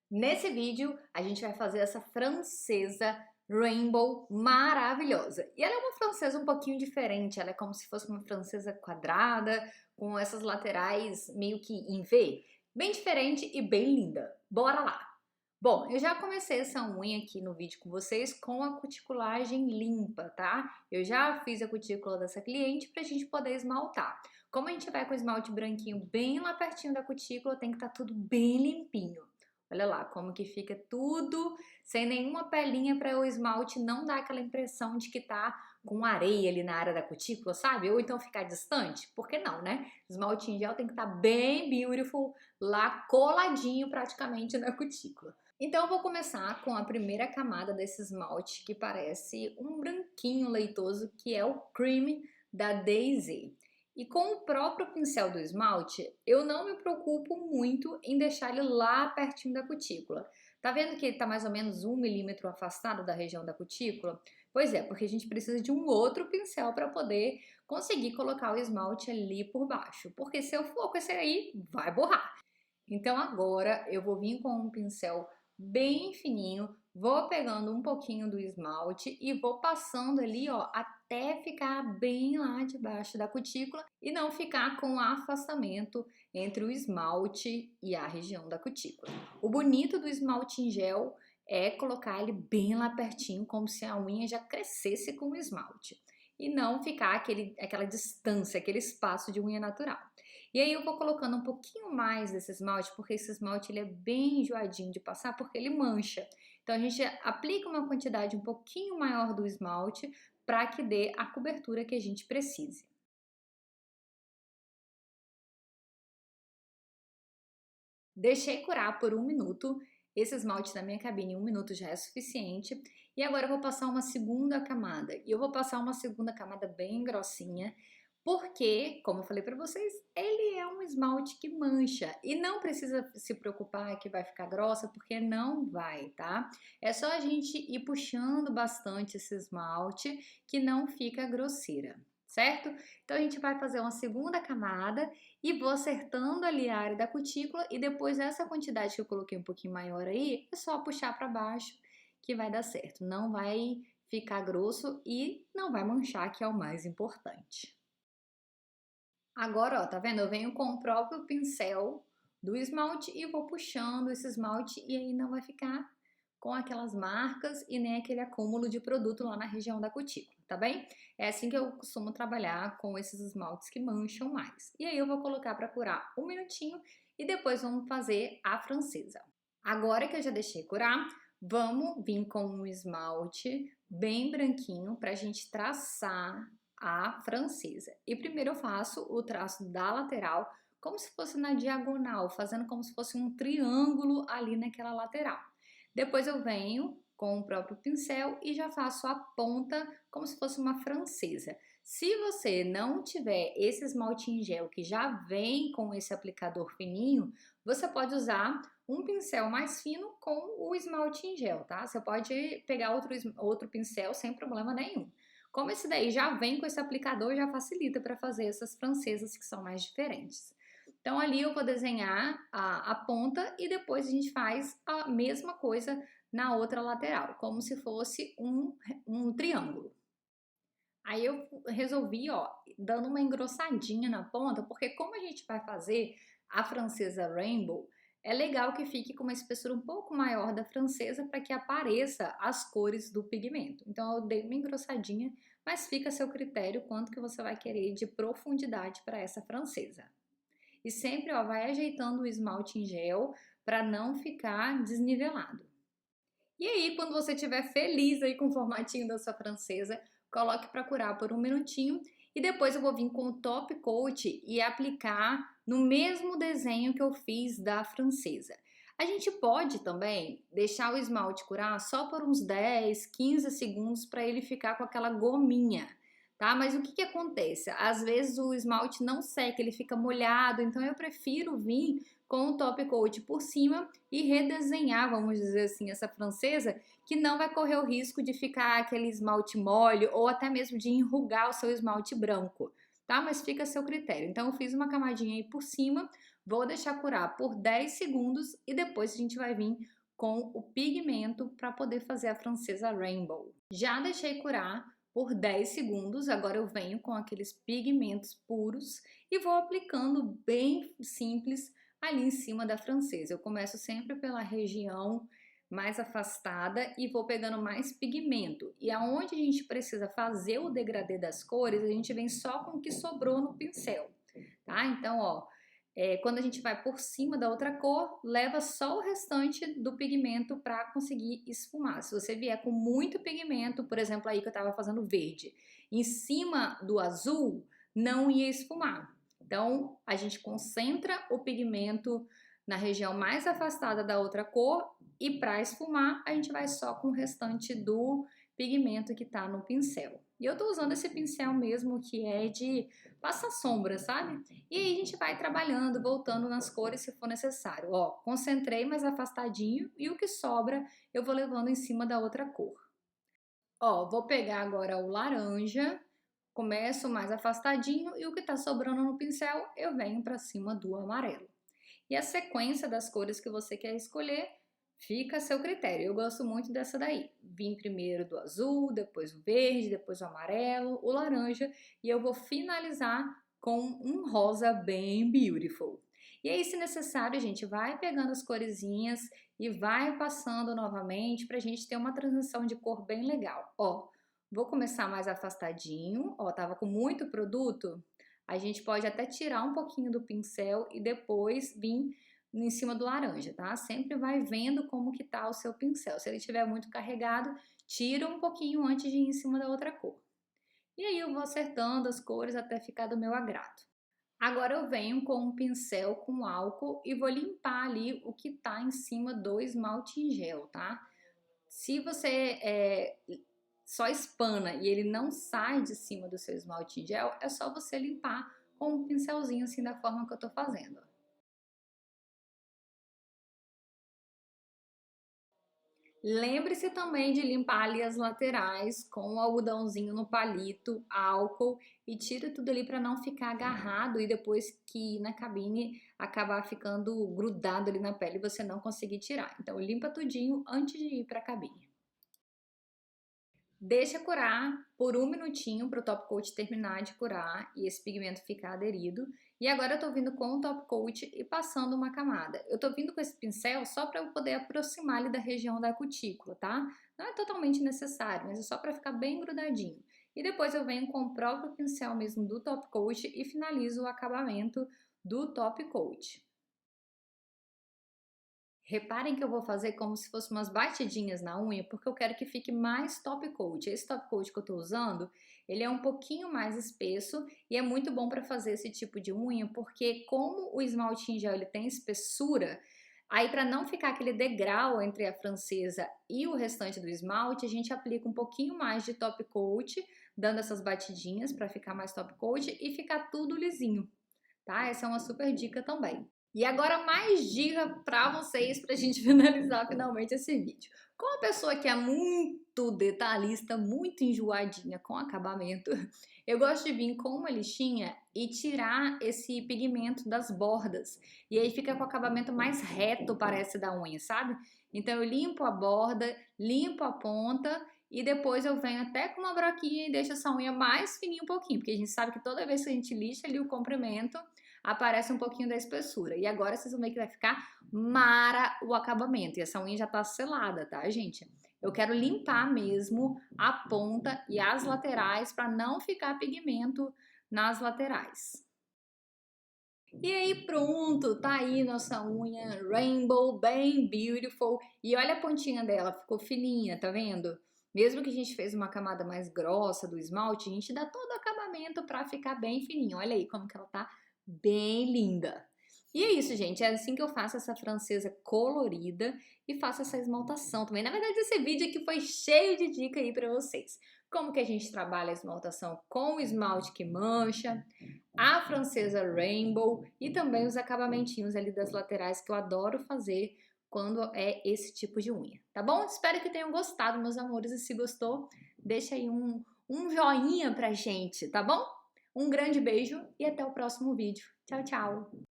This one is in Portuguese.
Nesse vídeo, a gente vai fazer essa francesa Rainbow maravilhosa. E ela é uma francesa um pouquinho diferente, ela é como se fosse uma francesa quadrada, com essas laterais meio que em V. Bem diferente e bem linda. Bora lá! Bom, eu já comecei essa unha aqui no vídeo com vocês com a cuticulagem limpa, tá? Eu já fiz a cutícula dessa cliente pra gente poder esmaltar. Como a gente vai com o esmalte branquinho bem lá pertinho da cutícula, tem que estar tudo bem limpinho. Olha lá como que fica tudo sem nenhuma pelinha para o esmalte não dar aquela impressão de que tá com areia ali na área da cutícula, sabe? Ou então ficar distante. Por que não, né? Esmalte em gel tem que estar bem beautiful lá coladinho praticamente na cutícula. Então eu vou começar com a primeira camada desse esmalte que parece um branquinho leitoso, que é o Cream da Daisy. E com o próprio pincel do esmalte, eu não me preocupo muito em deixar ele lá pertinho da cutícula. Tá vendo que ele tá mais ou menos 1 milímetro afastado da região da cutícula? Pois é, porque a gente precisa de um outro pincel para poder conseguir colocar o esmalte ali por baixo. Porque se eu for com esse aí, vai borrar. Então agora eu vou vir com um pincel bem fininho, vou pegando um pouquinho do esmalte e vou passando ali, ó, até ficar bem lá debaixo da cutícula e não ficar com afastamento entre o esmalte e a região da cutícula. O bonito do esmalte em gel é colocar ele bem lá pertinho, como se a unha já crescesse com o esmalte. E não ficar aquela distância, aquele espaço de unha natural. E aí eu vou colocando um pouquinho mais desse esmalte, porque esse esmalte ele é bem enjoadinho de passar, porque ele mancha. Então a gente aplica uma quantidade um pouquinho maior do esmalte para que dê a cobertura que a gente precise. Deixei curar por 1 minuto. Esse esmalte na minha cabine, 1 minuto já é suficiente. E agora eu vou passar uma segunda camada. E eu vou passar uma segunda camada bem grossinha, porque, como eu falei para vocês, ele é um esmalte que mancha. E não precisa se preocupar que vai ficar grossa, porque não vai, tá? É só a gente ir puxando bastante esse esmalte que não fica grosseira, certo? Então a gente vai fazer uma segunda camada e vou acertando ali a área da cutícula e depois essa quantidade que eu coloquei um pouquinho maior aí, é só puxar para baixo que vai dar certo. Não vai ficar grosso e não vai manchar, que é o mais importante. Agora, ó, tá vendo? Eu venho com o próprio pincel do esmalte e vou puxando esse esmalte e aí não vai ficar com aquelas marcas e nem aquele acúmulo de produto lá na região da cutícula, tá bem? É assim que eu costumo trabalhar com esses esmaltes que mancham mais. E aí eu vou colocar para curar 1 minutinho e depois vamos fazer a francesa. Agora que eu já deixei curar, vamos vir com um esmalte bem branquinho para a gente traçar a francesa. E primeiro eu faço o traço da lateral como se fosse na diagonal, fazendo como se fosse um triângulo ali naquela lateral. Depois eu venho com o próprio pincel e já faço a ponta como se fosse uma francesa. Se você não tiver esse esmalte em gel que já vem com esse aplicador fininho, você pode usar um pincel mais fino com o esmalte em gel, tá? Você pode pegar outro pincel sem problema nenhum. Como esse daí já vem com esse aplicador, já facilita para fazer essas francesas que são mais diferentes. Então ali eu vou desenhar a ponta e depois a gente faz a mesma coisa na outra lateral, como se fosse um triângulo. Aí eu resolvi, ó, dando uma engrossadinha na ponta, porque como a gente vai fazer a francesa Rainbow, é legal que fique com uma espessura um pouco maior da francesa para que apareça as cores do pigmento. Então eu dei uma engrossadinha, mas fica a seu critério quanto que você vai querer de profundidade para essa francesa. E sempre, ó, vai ajeitando o esmalte em gel para não ficar desnivelado. E aí, quando você estiver feliz aí com o formatinho da sua francesa, coloque para curar por 1 minutinho e depois eu vou vir com o top coat e aplicar no mesmo desenho que eu fiz da francesa. A gente pode também deixar o esmalte curar só por uns 10, 15 segundos para ele ficar com aquela gominha, tá? Mas o que que acontece? Às vezes o esmalte não seca, ele fica molhado, então eu prefiro vir com o top coat por cima e redesenhar, vamos dizer assim, essa francesa, que não vai correr o risco de ficar aquele esmalte mole ou até mesmo de enrugar o seu esmalte branco, tá? Mas fica a seu critério. Então eu fiz uma camadinha aí por cima, vou deixar curar por 10 segundos e depois a gente vai vir com o pigmento para poder fazer a francesa Rainbow. Já deixei curar por 10 segundos, agora eu venho com aqueles pigmentos puros e vou aplicando bem simples ali em cima da francesa. Eu começo sempre pela região mais afastada e vou pegando mais pigmento. E aonde a gente precisa fazer o degradê das cores, a gente vem só com o que sobrou no pincel, tá? Então, ó, quando a gente vai por cima da outra cor, leva só o restante do pigmento para conseguir esfumar. Se você vier com muito pigmento, por exemplo, aí que eu estava fazendo verde, em cima do azul, não ia esfumar. Então, a gente concentra o pigmento na região mais afastada da outra cor e para esfumar, a gente vai só com o restante do pigmento que tá no pincel. E eu tô usando esse pincel mesmo que é de passar sombra, sabe? E aí a gente vai trabalhando, voltando nas cores se for necessário. Ó, concentrei mais afastadinho e o que sobra eu vou levando em cima da outra cor. Ó, vou pegar agora o laranja, começo mais afastadinho e o que tá sobrando no pincel eu venho para cima do amarelo. E a sequência das cores que você quer escolher fica a seu critério. Eu gosto muito dessa daí. Vim primeiro do azul, depois o verde, depois o amarelo, o laranja e eu vou finalizar com um rosa bem beautiful. E aí, se necessário, a gente vai pegando as coresinhas e vai passando novamente para a gente ter uma transição de cor bem legal. Ó, vou começar mais afastadinho. Ó, tava com muito produto. A gente pode até tirar um pouquinho do pincel e depois vir em cima do laranja, tá? Sempre vai vendo como que tá o seu pincel. Se ele estiver muito carregado, tira um pouquinho antes de ir em cima da outra cor. E aí eu vou acertando as cores até ficar do meu agrado. Agora eu venho com um pincel com álcool e vou limpar ali o que tá em cima do esmalte em gel, tá? Se você só espana e ele não sai de cima do seu esmalte em gel, é só você limpar com um pincelzinho assim da forma que eu tô fazendo. Lembre-se também de limpar ali as laterais com o algodãozinho no palito, álcool e tira tudo ali para não ficar agarrado e depois que ir na cabine acabar ficando grudado ali na pele e você não conseguir tirar. Então limpa tudinho antes de ir para a cabine. Deixa curar por um minutinho para o top coat terminar de curar e esse pigmento ficar aderido. E agora eu tô vindo com o top coat e passando uma camada. Eu tô vindo com esse pincel só para eu poder aproximar ele da região da cutícula, tá? Não é totalmente necessário, mas é só para ficar bem grudadinho. E depois eu venho com o próprio pincel mesmo do top coat e finalizo o acabamento do top coat. Reparem que eu vou fazer como se fosse umas batidinhas na unha, porque eu quero que fique mais top coat. Esse top coat que eu tô usando, ele é um pouquinho mais espesso e é muito bom para fazer esse tipo de unha, porque como o esmalte em gel ele tem espessura, aí para não ficar aquele degrau entre a francesa e o restante do esmalte, a gente aplica um pouquinho mais de top coat, dando essas batidinhas para ficar mais top coat e ficar tudo lisinho, tá? Essa é uma super dica também. E agora mais dica para vocês para a gente finalizar finalmente esse vídeo. Com a pessoa que é muito detalhista, muito enjoadinha com acabamento, eu gosto de vir com uma lixinha e tirar esse pigmento das bordas. E aí fica com o acabamento mais reto, parece, da unha, sabe? Então eu limpo a borda, limpo a ponta e depois eu venho até com uma broquinha e deixo essa unha mais fininha um pouquinho, porque a gente sabe que toda vez que a gente lixa ali o comprimento, aparece um pouquinho da espessura. E agora vocês vão ver que vai ficar mara o acabamento. E essa unha já tá selada, tá, gente? Eu quero limpar mesmo a ponta e as laterais para não ficar pigmento nas laterais. E aí pronto, tá aí nossa unha Rainbow, bem beautiful. E olha a pontinha dela, ficou fininha, tá vendo? Mesmo que a gente fez uma camada mais grossa do esmalte, a gente dá todo o acabamento pra ficar bem fininho. Olha aí como que ela tá bem linda. E é isso, gente, é assim que eu faço essa francesa colorida e faço essa esmaltação também. Na verdade, esse vídeo aqui foi cheio de dica aí pra vocês. Como que a gente trabalha a esmaltação com o esmalte que mancha, a francesa Rainbow e também os acabamentinhos ali das laterais que eu adoro fazer quando é esse tipo de unha, tá bom? Espero que tenham gostado, meus amores, e se gostou, deixa aí um joinha pra gente, tá bom? Um grande beijo e até o próximo vídeo. Tchau, tchau!